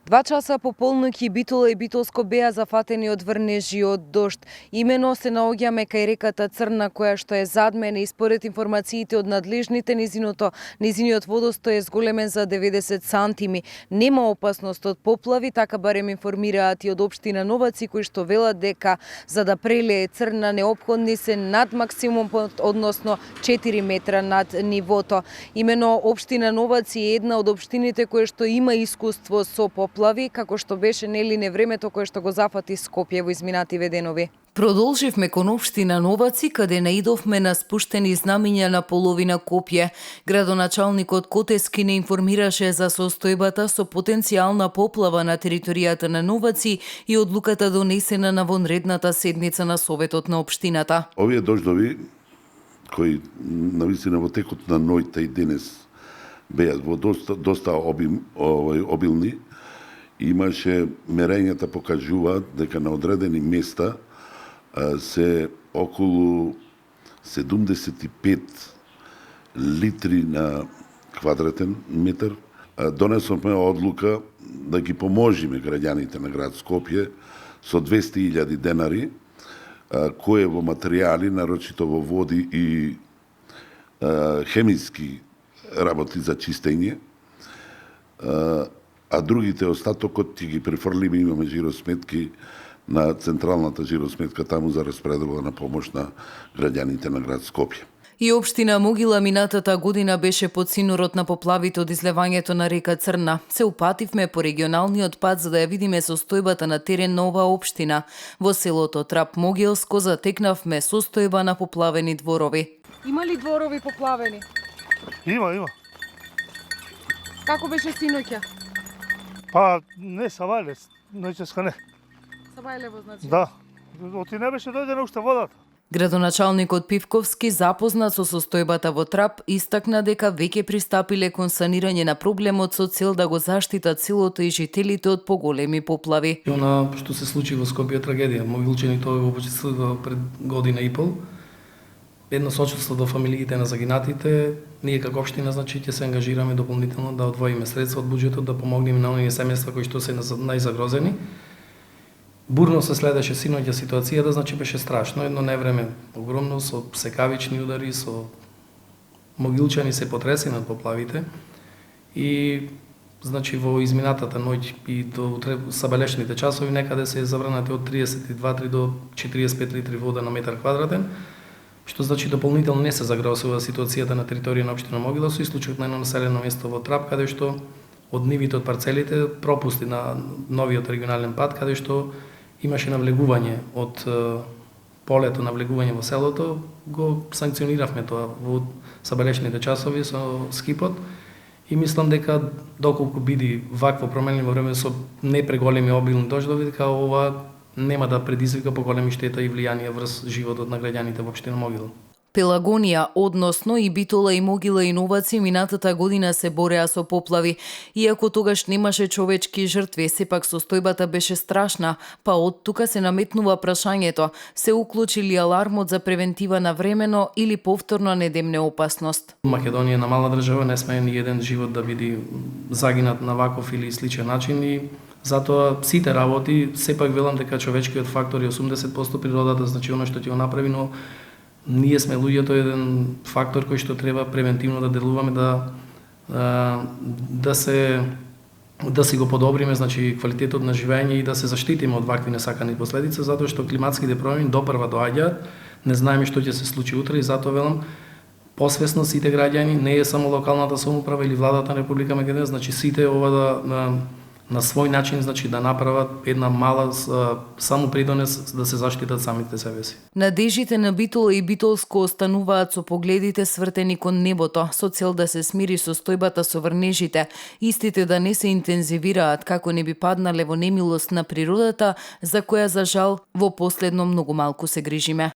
2 часа по полноќ и Битола и Битолско беа зафатени од врнежи од дожд. Имено се наоѓаме кај реката Црна, која што е зад мене и според информациите од надлежните низиниот водостој е зголемен за 90 сантими. Нема опасност од поплави, така барем информираат и од општина Новаци, кои што велат дека за да прелее Црна неопходни се над максимум, односно 4 метра над нивото. Имено општина Новаци е една од општините кои што има искуство со поплави, како што беше нели невремето кое што го зафати Скопје во изминативе денови. Продолживме кон општина Новаци, каде наидовме на спуштени знамиња на половина Копје. Градоначалникот Котески не информираше за состојбата со потенцијална поплава на територијата на Новаци и одлуката донесена на вонредната седница на Советот на општината. Овие дождови, кои навистина во текот на ноќта и денес беа во доста обилни, имаше мерењата покажуваат дека на одредени места се околу 75 литри на квадратен метар. Донесовме одлука да ги поможиме граѓаните на град Скопје со 200.000 денари, кои во материјали, нарочито во води и хемиски работи за чистење, а другите остатокот ќе ги префрлиме, имаме жиросметки на централната жиросметка таму за распределба на помош на граѓаните на град Скопје. И општина Могила минатата година беше под синурот на поплавите од излевањето на река Црна. Се упативме по регионалниот пат за да ја видиме состојбата на терен на оваа општина. Во селото Трап Могилско затекнавме состојба на поплавени дворови. Има ли дворови поплавени? Има. Како беше синоќа? Па не сабајле, најческа не. Сабајлево значи? Да. Оти не беше дојдена уште водата. Градоначалникот Пивковски, запознат со состојбата во Трап, истакна дека веќе пристапиле кон санирање на проблемот со цел да го заштитат селото и жителите од поголеми поплави. Она што се случи во Скопје трагедија. Могилчани тоа го почистило пред година и пол. Едно сочувство до фамилиите на загинатите. Ние како општина значи ќе се ангажираме дополнително да одвоиме средства од буџетот да помогнеме на оние семејства кои што се најзагрозени. Бурно се следеше синоќа ситуацијата, значи беше страшно. Едно невреме огромно со секавични удари, со могилчани се потресени од поплавите и значи во изминатата ноќ и до сабелешните часови некаде се забранати од 32 до 45 литри вода на метар квадратен, што значи дополнително не се загрозува ситуацијата на територија на општина Могила со исклучок на едно населено место во Трап, каде што од нивите од парцелите пропусти на новиот регионален пат, каде што имаше навлегување од полето навлегување во селото, го санкциониравме тоа во сабелешните часови со скипот и мислам дека доколку биде вакво променливо време со непреголеми обилни дождови, дека ова нема да предизвика поголеми штета и влијание врз животот на граѓаните во општина Могила. Пелагонија, односно и Битола и Могила и Новаци минатата година се бореа со поплави. Иако тогаш немаше човечки жртви, сепак состојбата беше страшна, па од тука се наметнува прашањето, се уклучи ли алармот за превентива на времено или повторно не демне опасност? Македонија на мала држава, не сме ни еден живот да биде загинат на ваков или сличен начин и затоа сите работи, сепак велам дека човечкиот фактор е 80%, природата значи оно што ќе го направи, но ние сме луѓето еден фактор кој што треба превентивно да делуваме да си го подобриме, значи квалитетот на живење и да се заштитиме од вакви несакани последици, затоа што климатските промени допрва доаѓаат, не знаеме што ќе се случи утре и затоа велам посвесно сите граѓани, не е само локалната самоуправа или владата на Република Македонија, значи сите ова на свој начин значи да направат една мала самопридонес да се заштитат самите себе си. Надежите на Битола и Битолско остануваат со погледите свртени кон небото, со цел да се смири состојбата со врнежите, истите да не се интензивираат како не би паднале во немилост на природата, за која за жал во последно многу малку се грижиме.